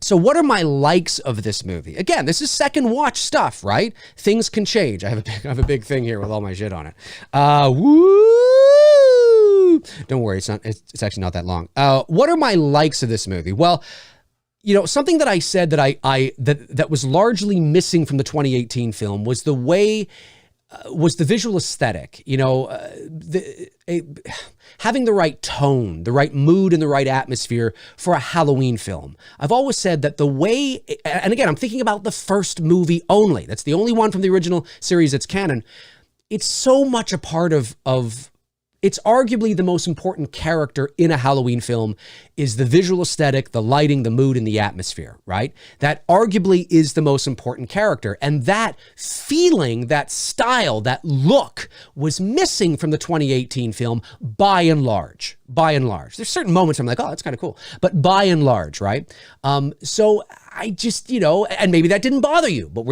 So what are my likes of this movie? Again, this is second watch stuff, right? Things can change. I have a big thing here with all my shit on it. Woo! Don't worry, it's actually not that long. What are my likes of this movie? Well, you know, something that I said that that was largely missing from the 2018 film was the way was the visual aesthetic, you know, having the right tone, the right mood, and the right atmosphere for a Halloween film. I've always said that the way, and again, I'm thinking about the first movie only. That's the only one from the original series that's canon. It's so much a part of it's arguably the most important character in a Halloween film is the visual aesthetic, the lighting, the mood, and the atmosphere, right? That arguably is the most important character. And that feeling, that style, that look was missing from the 2018 film by and large. By and large. There's certain moments I'm like, oh, that's kind of cool. But by and large, right? So I just, you know, and maybe that didn't bother you, but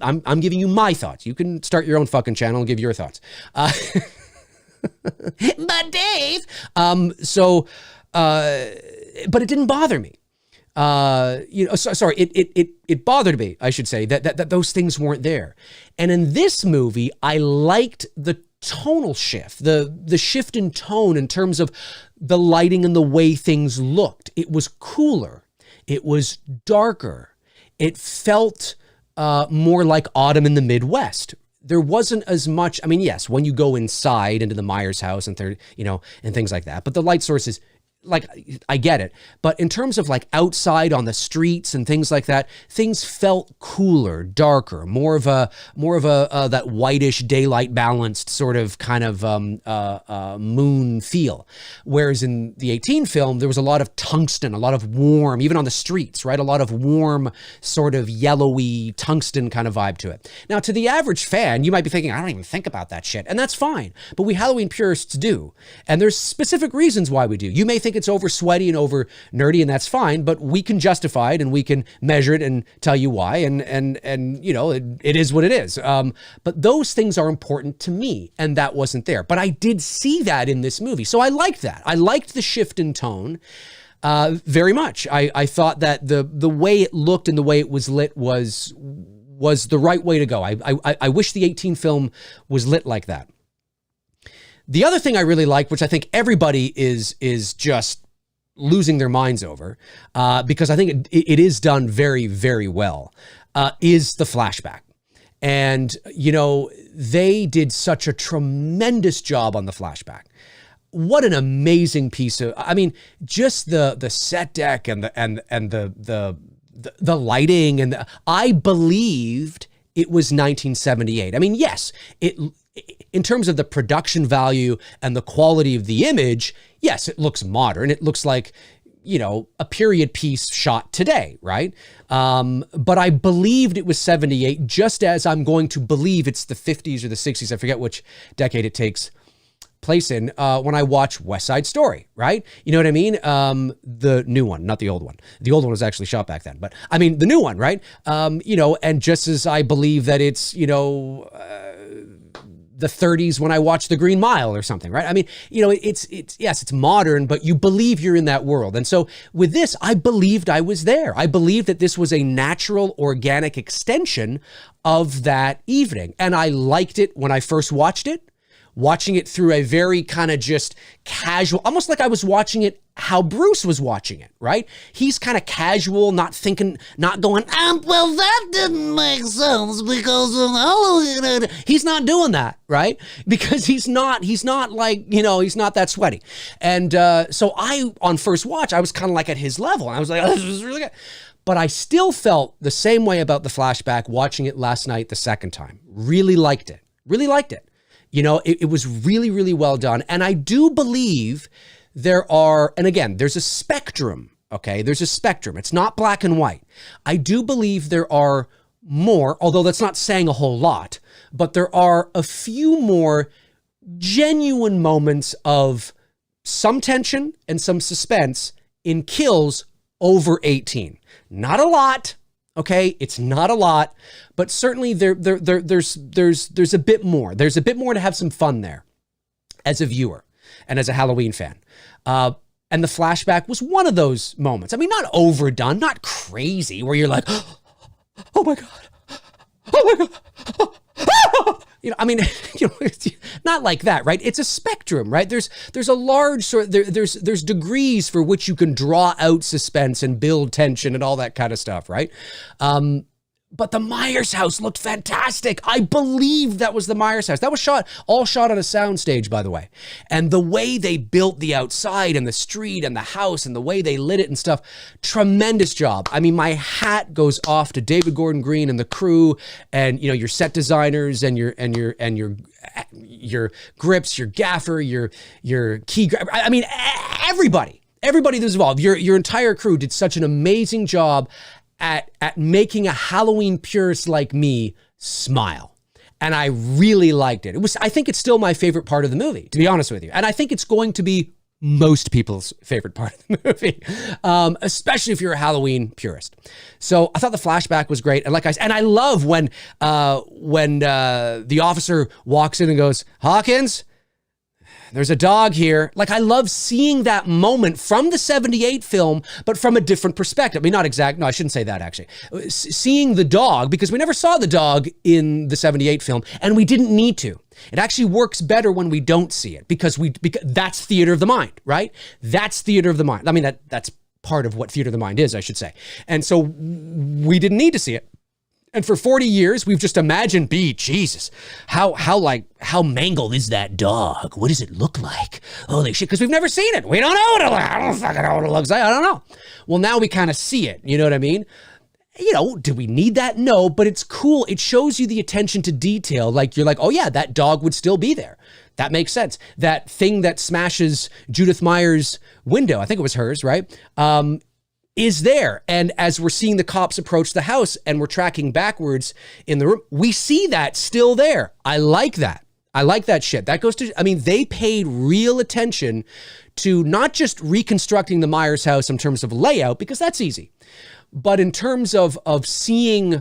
I'm giving you my thoughts. You can start your own fucking channel and give your thoughts. But Dave, but it didn't bother me. It bothered me, I should say, that those things weren't there. And in this movie, I liked the tonal shift, the shift in tone in terms of the lighting and the way things looked. It was cooler. It was darker. It felt more like autumn in the Midwest. There wasn't as much, I mean, yes, when you go inside into the Myers house and things like that, but the light sources, like, I get it. But in terms of like outside on the streets and things like that, things felt cooler, darker, more of a that whitish daylight balanced sort of kind of moon feel. Whereas in the 18 film, there was a lot of tungsten, a lot of warm, even on the streets, right? A lot of warm, sort of yellowy tungsten kind of vibe to it. Now, to the average fan, you might be thinking, I don't even think about that shit. And that's fine. But we Halloween purists do. And there's specific reasons why we do. You may think it's over sweaty and over nerdy, and that's fine, but we can justify it and we can measure it and tell you why, and you know, it is what it is. But those things are important to me, and that wasn't there. But I did see that in this movie, so I liked that. I liked the shift in tone very much. I thought that the way it looked and the way it was lit was the right way to go. I wish the 18 film was lit like that. The other thing I really like, which I think everybody is just losing their minds over, because I think it is done very, very well, is the flashback. And, you know, they did such a tremendous job on the flashback. What an amazing piece of, I mean, just the set deck and the lighting, and I believed it was 1978. I mean, yes, in terms of the production value and the quality of the image, yes, it looks modern. It looks like, you know, a period piece shot today, right? But I believed it was 78, just as I'm going to believe it's the 50s or the 60s. I forget which decade it takes place in when I watch West Side Story, right? You know what I mean? The new one, not the old one. The old one was actually shot back then, but I mean the new one, right? You know, and just as I believe that it's, you know, the 30s when I watched The Green Mile or something, right? I mean, you know, it's yes, it's modern, but you believe you're in that world. And so with this, I believed I was there. I believed that this was a natural, organic extension of that evening. And I liked it when I first watched it. Watching it through a very kind of just casual, almost like I was watching it how Bruce was watching it, right? He's kind of casual, not thinking, not going, well, that didn't make sense because of Halloween. He's not doing that, right? Because he's not like, you know, he's not that sweaty. And so on first watch, I was kind of like at his level. And I was like, oh, this is really good. But I still felt the same way about the flashback watching it last night the second time. Really liked it. Really liked it. You know, it was really, really well done. And I do believe there are, and again, there's a spectrum, okay? There's a spectrum. It's not black and white. I do believe there are more, although that's not saying a whole lot, but there are a few more genuine moments of some tension and some suspense in kills over 18. Not a lot. Okay, it's not a lot, but certainly there's a bit more. There's a bit more to have some fun there as a viewer and as a Halloween fan. And the flashback was one of those moments. I mean, not overdone, not crazy, where you're like, oh my God, oh my God. You know, I mean, you know, it's not like that, right? It's a spectrum, right? There's a large sort. There's degrees for which you can draw out suspense and build tension and all that kind of stuff, right? But the Myers house looked fantastic. I believe that was the Myers house. That was all shot on a soundstage, by the way. And the way they built the outside and the street and the house and the way they lit it and stuff, tremendous job. I mean, my hat goes off to David Gordon Green and the crew, and you know, your set designers and your grips, your gaffer, your key. I mean, everybody that was involved. Your entire crew did such an amazing job at making a Halloween purist like me smile. And I really liked it. I think it's still my favorite part of the movie, to be honest with you. And I think it's going to be most people's favorite part of the movie, especially if you're a Halloween purist. So I thought the flashback was great. And like I said, and I love when the officer walks in and goes, "Hawkins, there's a dog here." Like, I love seeing that moment from the 78 film, but from a different perspective. I mean, not exact. No, I shouldn't say that, actually. Seeing the dog, because we never saw the dog in the 78 film, and we didn't need to. It actually works better when we don't see it, because that's theater of the mind, right? That's theater of the mind. I mean, that's part of what theater of the mind is, I should say. And so we didn't need to see it. And for 40 years, we've just imagined, Jesus, how mangled is that dog? What does it look like? Holy shit, because we've never seen it. We don't know what it looks like. I don't fucking know what it looks like. I don't know. Well, now we kind of see it. You know what I mean? You know, do we need that? No, but it's cool. It shows you the attention to detail. Like, you're like, oh yeah, that dog would still be there. That makes sense. That thing that smashes Judith Myers' window, I think it was hers, right? Is there. And as we're seeing the cops approach the house and we're tracking backwards in the room, we see that still there. I like that. I like that shit. That goes to, I mean, they paid real attention to not just reconstructing the Myers house in terms of layout, because that's easy, but in terms of seeing,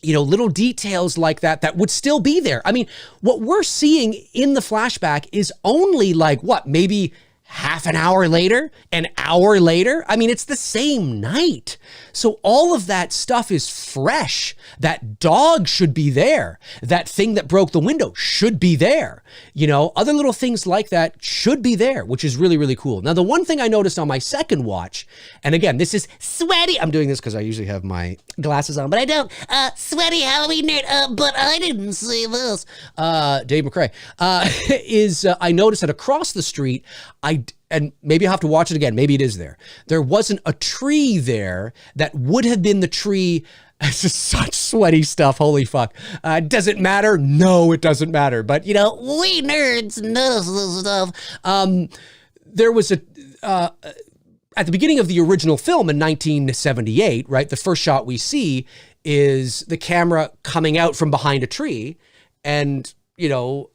you know, little details like that would still be there. I mean, what we're seeing in the flashback is only like, what, maybe half an hour later, an hour later. I mean, it's the same night. So all of that stuff is fresh. That dog should be there. That thing that broke the window should be there. You know, other little things like that should be there, which is really, really cool. Now, the one thing I noticed on my second watch, and again, this is sweaty. I'm doing this because I usually have my glasses on, but I don't. Sweaty Halloween nerd, but I didn't see this. Dave McRae, I noticed that across the street, and maybe I'll have to watch it again. Maybe it is there. There wasn't a tree there that would have been the tree. It's just such sweaty stuff. Holy fuck. Does it matter? No, it doesn't matter. But, you know, we nerds notice this stuff. There was at the beginning of the original film in 1978, right? The first shot we see is the camera coming out from behind a tree and, you know,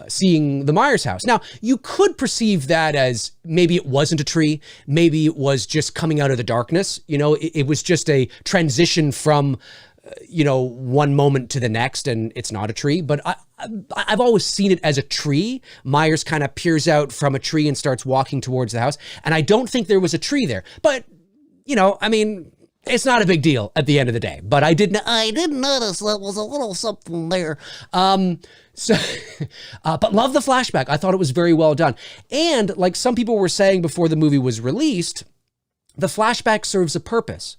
seeing the Myers house. Now, you could perceive that as maybe it wasn't a tree. Maybe it was just coming out of the darkness. You know, it was just a transition from, you know, one moment to the next, and it's not a tree. But I've always seen it as a tree. Myers kind of peers out from a tree and starts walking towards the house. And I don't think there was a tree there. But, you know, I mean, it's not a big deal at the end of the day. But I did notice there was a little something there. So, but love the flashback. I thought it was very well done. And like some people were saying before the movie was released, the flashback serves a purpose.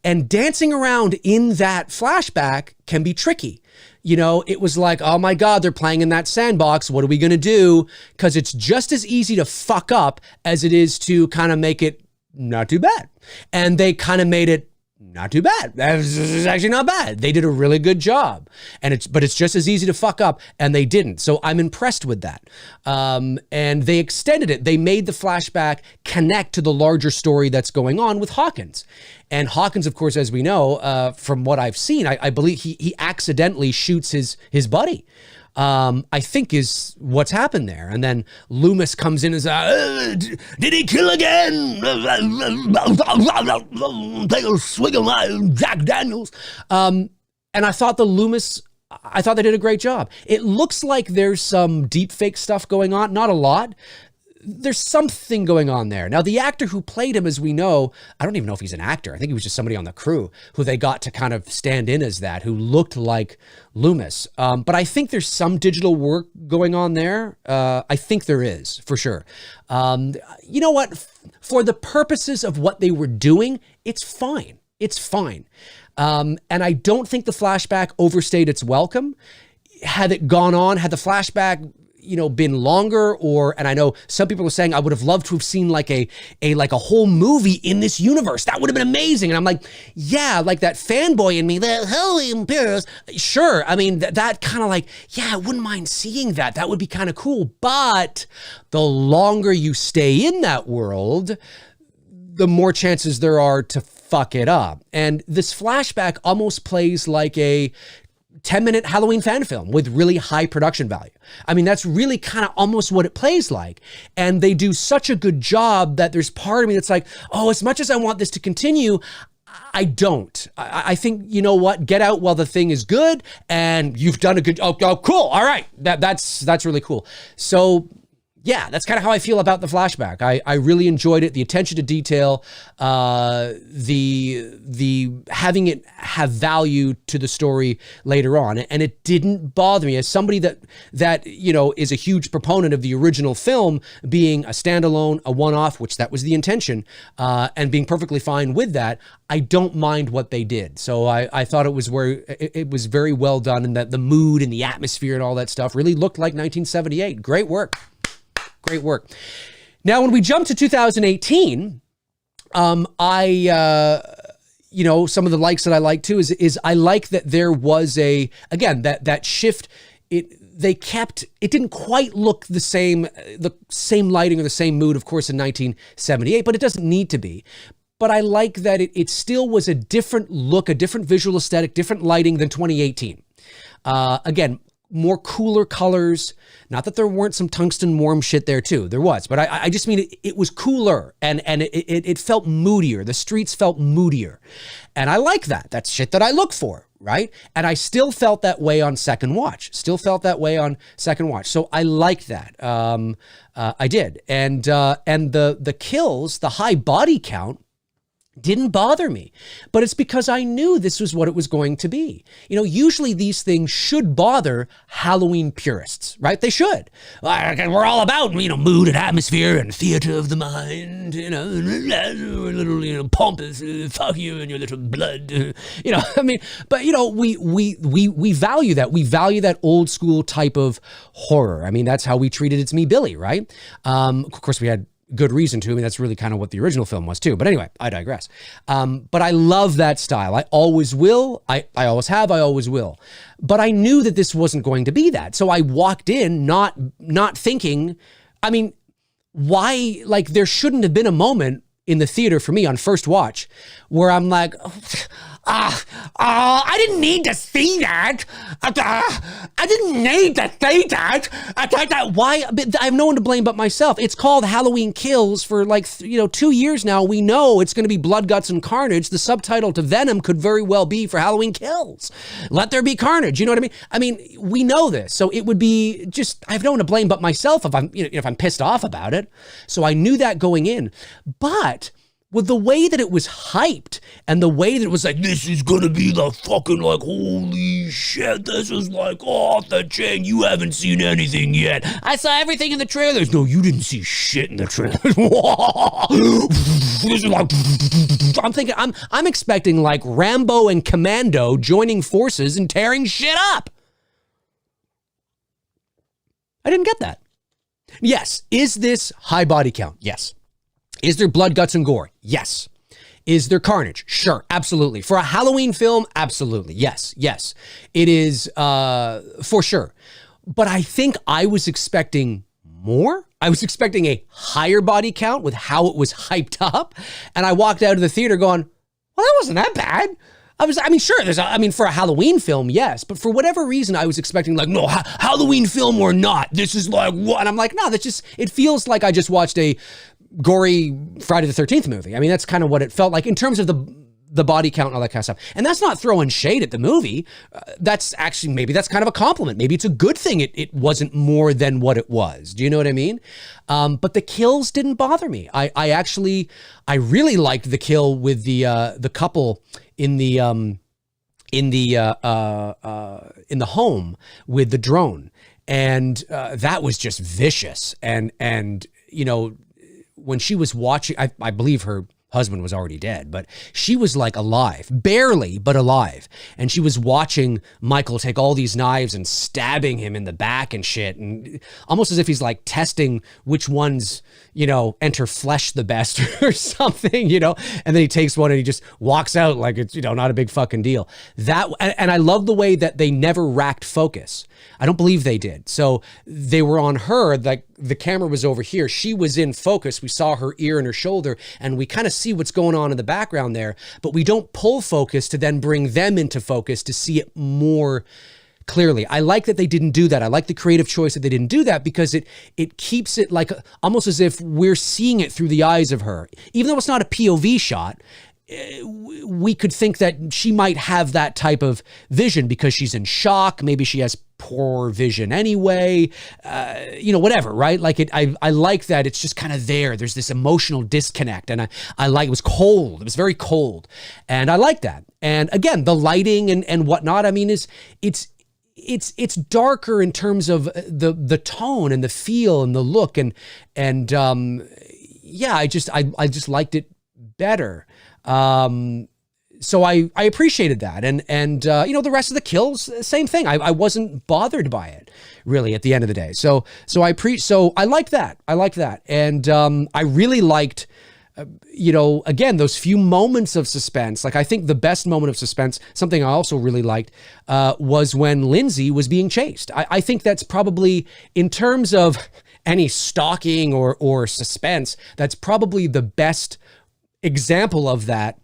And dancing around in that flashback can be tricky. You know, it was like, oh my God, they're playing in that sandbox. What are we going to do? Because it's just as easy to fuck up as it is to kind of make it not too bad. And they kind of made it not too bad. That's actually not bad. They did a really good job. But it's just as easy to fuck up, and they didn't. So I'm impressed with that. And they extended it. They made the flashback connect to the larger story that's going on with Hawkins. And Hawkins, of course, as we know, from what I've seen, I believe he accidentally shoots his buddy. I think is what's happened there. And then Loomis comes in and says, did he kill again? Take a swig of my Jack Daniels. And I thought I thought they did a great job. It looks like there's some deep fake stuff going on. Not a lot. there's something going on there. Now, the actor who played him, as we know, I don't even know if he's an actor. I think he was just somebody on the crew who they got to kind of stand in as that, who looked like Loomis. But I think there's some digital work going on there. I think there is, for sure. You know what? For the purposes of what they were doing, it's fine. It's fine. And I don't think the flashback overstayed its welcome. Had it gone on, had the flashback, you know, been longer, and I know some people are saying I would have loved to have seen like a whole movie in this universe. That would have been amazing. And I'm like, yeah, like that fanboy in me, the Holy Imperials. Sure. I mean, that kind of like, yeah, I wouldn't mind seeing that. That would be kind of cool. But the longer you stay in that world, the more chances there are to fuck it up. And this flashback almost plays like a 10-minute Halloween fan film with really high production value. I mean, that's really kind of almost what it plays like. And they do such a good job that there's part of me that's like, oh, as much as I want this to continue, I don't. I think, you know what, get out while the thing is good, and you've done a good, oh cool. All right. That's really cool. So yeah, that's kind of how I feel about the flashback. I really enjoyed it. The attention to detail, the having it have value to the story later on. And it didn't bother me as somebody that, you know, is a huge proponent of the original film being a standalone, a one-off, which that was the intention, and being perfectly fine with that. I don't mind what they did. So I thought it was very well done, and that the mood and the atmosphere and all that stuff really looked like 1978. Great work. Great work. Now, when we jump to 2018, you know, some of the likes that I like too is I like that there was that shift. It didn't quite look the same lighting or the same mood, of course, in 1978, but it doesn't need to be. But I like that it still was a different look, a different visual aesthetic, different lighting than 2018. Again, more cooler colors. Not that there weren't some tungsten warm shit there too. There was, but I just mean it was cooler and it felt moodier. The streets felt moodier. And I like that. That's shit that I look for, right? And I still felt that way on second watch. So I like that. I did. And the kills, the high body count, didn't bother me, but it's because I knew this was what it was going to be. You know, usually these things should bother Halloween purists, right? They should. We're all about, you know, mood and atmosphere and theater of the mind, you know, a little, you know, pompous, fuck you and your little blood, you know, I mean, but you know, we value that. We value that old school type of horror. I mean, that's how we treated It's Me, Billy, right? Of course we had good reason to. I mean, that's really kind of what the original film was too. But anyway, I digress. But I love that style. I always will. I always have. I always will. But I knew that this wasn't going to be that. So I walked in not thinking, I mean, why, like, there shouldn't have been a moment in the theater for me on first watch where I'm like, I didn't need to see that. I didn't need to see that. Why? I have no one to blame but myself. It's called Halloween Kills for 2 years now. We know it's going to be blood, guts, and carnage. The subtitle to Venom could very well be for Halloween Kills. Let there be carnage. You know what I mean? I mean, we know this. So it would be just, I have no one to blame but myself if I'm pissed off about it. So I knew that going in. But with the way that it was hyped and the way that it was like, this is going to be the fucking, like, holy shit, this is like off the chain. You haven't seen anything yet. I saw everything in the trailers. No, you didn't see shit in the trailers. This is like, I'm thinking, I'm expecting like Rambo and Commando joining forces and tearing shit up. I didn't get that. Yes. Is this high body count? Yes. Is there blood, guts, and gore? Yes. Is there carnage? Sure, absolutely. For a Halloween film, absolutely. Yes. It is for sure. But I think I was expecting more. I was expecting a higher body count with how it was hyped up. And I walked out of the theater going, well, that wasn't that bad. For a Halloween film, yes. But for whatever reason, I was expecting like, no, Halloween film or not. This is like what? And I'm like, no, it feels like I just watched a gory Friday the 13th movie. I mean, that's kind of what it felt like in terms of the body count and all that kind of stuff. And that's not throwing shade at the movie. That's actually, maybe that's kind of a compliment. Maybe it's a good thing it wasn't more than what it was. Do you know what I mean? But the kills didn't bother me. I really liked the kill with the couple in the home with the drone. And that was just vicious. And you know, when she was watching, I believe her husband was already dead, but she was like alive, barely, but alive. And she was watching Michael take all these knives and stabbing him in the back and shit. And almost as if he's like testing which ones, you know, enter flesh the best or something, you know, and then he takes one and he just walks out like it's, you know, not a big fucking deal. That, and I love the way that they never racked focus. I don't believe they did. So they were on her, like the camera was over here. She was in focus. We saw her ear and her shoulder, and we kind of see what's going on in the background there, but we don't pull focus to then bring them into focus to see it more clearly. I like that they didn't do that. I like the creative choice that they didn't do that, because it keeps it like almost as if we're seeing it through the eyes of her. Even though it's not a POV shot, we could think that she might have that type of vision because she's in shock. Maybe she has poor vision anyway, you know, whatever, right? Like I like that it's just kind of there. There's this emotional disconnect, and I like, it was cold. It was very cold, and I like that. And again, the lighting and whatnot, I mean, it's darker in terms of the tone and the feel and the look, and yeah, I just liked it better. So I appreciated that. And you know, the rest of the kills, same thing. I wasn't bothered by it really at the end of the day. So I liked that. I liked that. And, I really liked, you know, again, those few moments of suspense. Like, I think the best moment of suspense, something I also really liked, was when Lindsay was being chased. I think that's probably, in terms of any stalking or suspense, that's probably the best example of that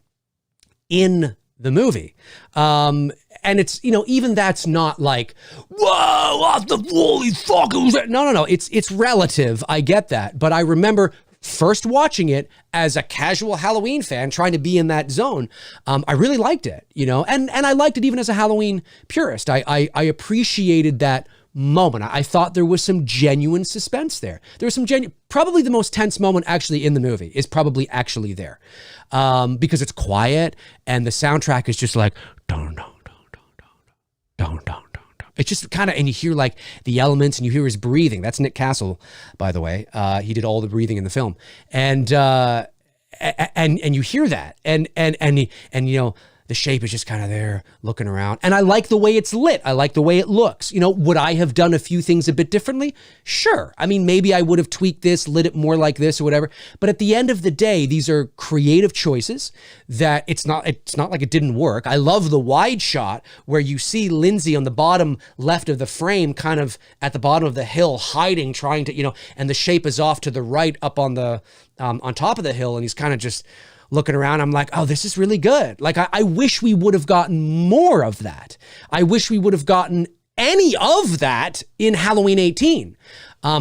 in the movie. And it's, you know, even that's not like, whoa, what the holy fuck was that? No. It's relative. I get that. But I remember first watching it as a casual Halloween fan trying to be in that zone. I really liked it, you know, and I liked it even as a Halloween purist. I appreciated that moment. I thought there was some genuine suspense there. There was some probably the most tense moment actually in the movie is probably actually there. Because it's quiet and the soundtrack is just like, dun, dun, dun, dun, dun, dun, dun, dun. It's just kind of, and you hear like the elements and you hear his breathing. That's Nick Castle, by the way. He did all the breathing in the film. And you hear that and you know, the shape is just kind of there looking around. And I like the way it's lit. I like the way it looks. You know, would I have done a few things a bit differently? Sure. I mean, maybe I would have tweaked this, lit it more like this or whatever. But at the end of the day, these are creative choices that it's not like it didn't work. I love the wide shot where you see Lindsay on the bottom left of the frame, kind of at the bottom of the hill, hiding, trying to, you know, and the shape is off to the right up on the, on top of the hill. And he's kind of just looking around. I'm like, oh, this is really good. Like, I wish we would have gotten more of that. I wish we would have gotten any of that in Halloween 18.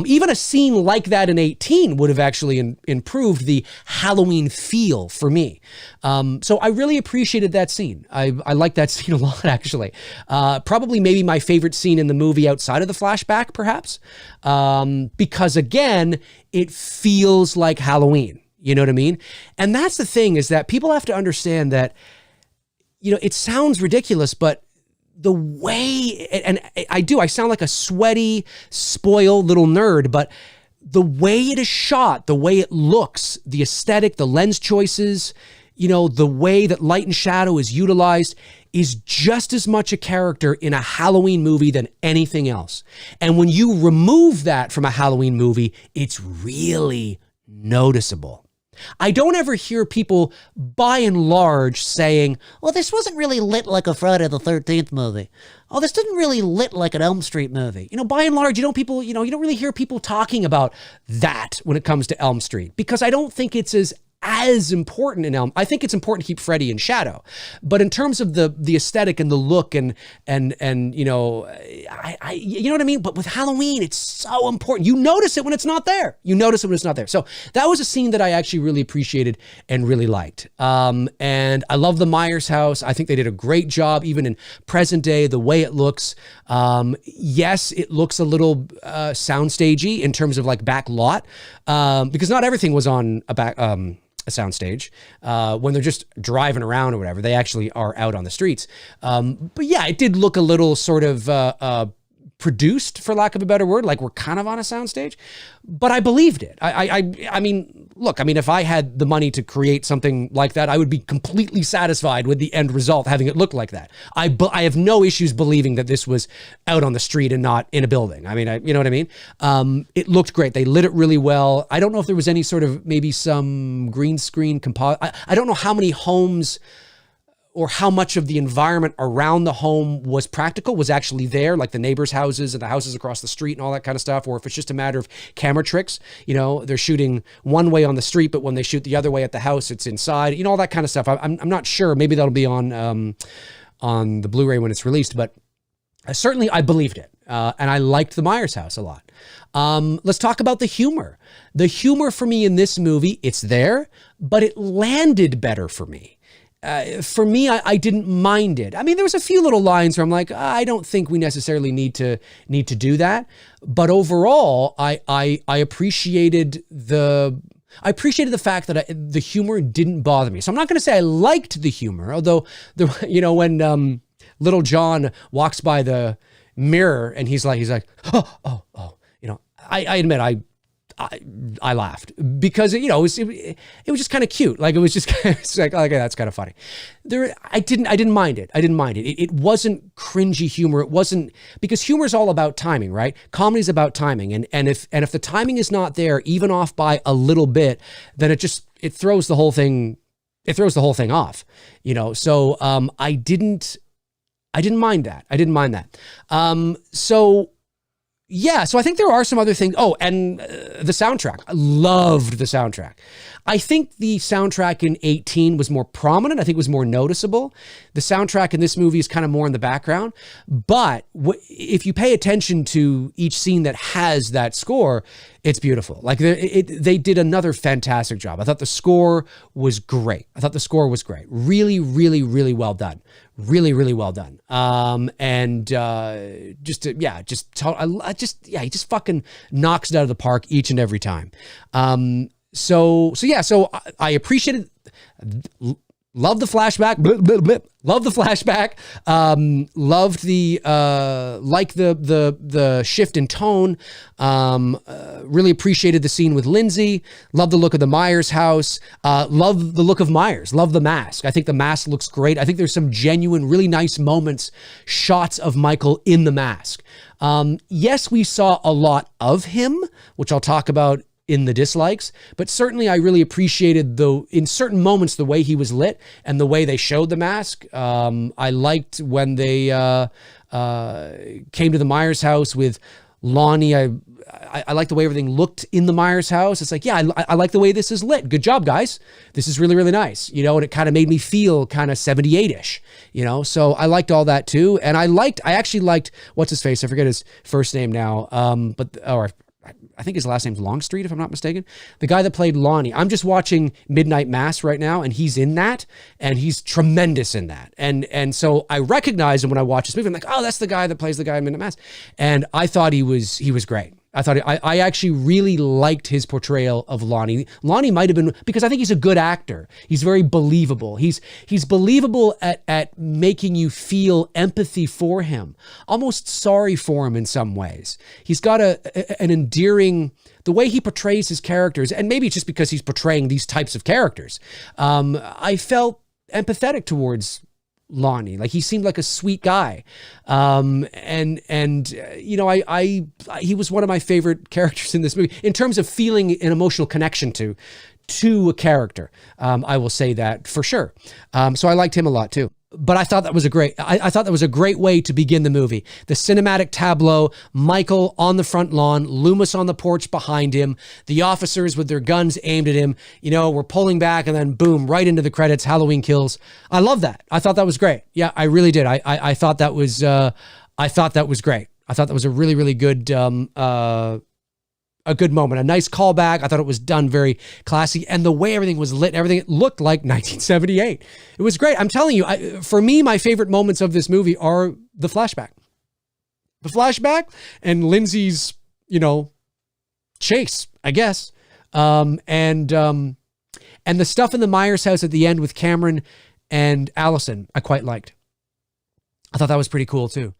Even a scene like that in 18 would have actually improved the Halloween feel for me. So I really appreciated that scene. I like that scene a lot, actually. Probably maybe my favorite scene in the movie outside of the flashback, perhaps. Because again, it feels like Halloween. You know what I mean? And that's the thing, is that people have to understand that, you know, it sounds ridiculous, but the way, and I sound like a sweaty, spoiled little nerd, but the way it is shot, the way it looks, the aesthetic, the lens choices, you know, the way that light and shadow is utilized is just as much a character in a Halloween movie than anything else. And when you remove that from a Halloween movie, it's really noticeable. I don't ever hear people, by and large, saying, well, this wasn't really lit like a Friday the 13th movie. Oh, this didn't really lit like an Elm Street movie. You know, by and large, you don't really hear people talking about that when it comes to Elm Street, because I don't think it's as as important in Elm. I think it's important to keep Freddy in shadow, but in terms of the aesthetic and the look and you know, you know what I mean? But with Halloween, it's so important. You notice it when it's not there. You notice it when it's not there. So that was a scene that I actually really appreciated and really liked. And I love the Myers house. I think they did a great job, even in present day, the way it looks. Yes, it looks a little soundstagey in terms of like back lot, because not everything was on a soundstage. When they're just driving around or whatever, they actually are out on the streets. But yeah, it did look a little sort of produced, for lack of a better word, like we're kind of on a soundstage, but I believed it. I mean, look, I mean, if I had the money to create something like that, I would be completely satisfied with the end result, having it look like that. I have no issues believing that this was out on the street and not in a building. I mean, you know what I mean? It looked great. They lit it really well. I don't know if there was any sort of, maybe some green screen composite. I don't know how many homes or how much of the environment around the home was practical, was actually there, like the neighbors' houses and the houses across the street and all that kind of stuff, or if it's just a matter of camera tricks. You know, they're shooting one way on the street, but when they shoot the other way at the house, it's inside, you know, all that kind of stuff. I'm not sure. Maybe that'll be on the Blu-ray when it's released, but certainly I believed it. And I liked the Myers house a lot. Let's talk about the humor. The humor for me in this movie, it's there, but it landed better for me. For me, I didn't mind it. I mean, there was a few little lines where I'm like, I don't think we necessarily need to do that. But overall, I appreciated the fact that the humor didn't bother me. So I'm not going to say I liked the humor, although you know, when little John walks by the mirror and he's like, oh, you know, I admit I laughed because, you know, it was just kind of cute. Like, it was just it's like, okay, that's kind of funny. I didn't mind it. It wasn't cringy humor. It wasn't, because humor is all about timing, right? Comedy is about timing. And if the timing is not there, even off by a little bit, then it throws the whole thing off, you know? So, I didn't mind that. Yeah, so I think there are some other things. Oh, and the soundtrack. I loved the soundtrack. I think the soundtrack in 18 was more prominent. I think it was more noticeable. The soundtrack in this movie is kind of more in the background. But if you pay attention to each scene that has that score, it's beautiful. Like, they did another fantastic job. I thought the score was great. Really, really, really well done. Really, really well done. He just fucking knocks it out of the park each and every time. So I appreciated, loved the flashback, loved the flashback, loved the shift in tone, really appreciated the scene with Lindsay, loved the look of the Myers house, loved the look of Myers, loved the mask. I think the mask looks great. I think there's some genuine, really nice moments, shots of Michael in the mask. Yes, we saw a lot of him, which I'll talk about in the dislikes, but certainly I really appreciated, though, in certain moments, the way he was lit and the way they showed the mask. I liked when they came to the Myers house with Lonnie. I like the way everything looked in the Myers house. It's like, yeah, I like the way this is lit. Good job, guys. This is really, really nice. You know, and it kind of made me feel kind of 78-ish, you know? So I liked all that too. And I actually liked, what's his face? I forget his first name now. I think his last name's Longstreet, if I'm not mistaken. The guy that played Lonnie. I'm just watching Midnight Mass right now, and he's in that, and he's tremendous in that. And so I recognize him when I watch this movie. I'm like, oh, that's the guy that plays the guy in Midnight Mass. And I thought he was great. I actually really liked his portrayal of Lonnie. Lonnie might have been, because I think he's a good actor. He's very believable. He's believable at making you feel empathy for him, almost sorry for him in some ways. He's got an endearing, the way he portrays his characters, and maybe it's just because he's portraying these types of characters. I felt empathetic towards Lonnie. Like, he seemed like a sweet guy. You know, he was one of my favorite characters in this movie in terms of feeling an emotional connection to a character. I will say that for sure. So I liked him a lot too. But I thought that was I thought that was a great way to begin the movie. The cinematic tableau, Michael on the front lawn, Loomis on the porch behind him, the officers with their guns aimed at him, you know, we're pulling back and then boom, right into the credits, Halloween Kills. I love that. I thought that was great. Yeah, I really did. I thought that was great. I thought that was a really, really good, a good moment, a nice callback. I thought it was done very classy, and the way everything was lit, everything looked like 1978. It was great. I'm telling you, for me, my favorite moments of this movie are the flashback and Lindsay's, you know, chase, I guess. And the stuff in the Myers house at the end with Cameron and Allison, I quite liked. I thought that was pretty cool too.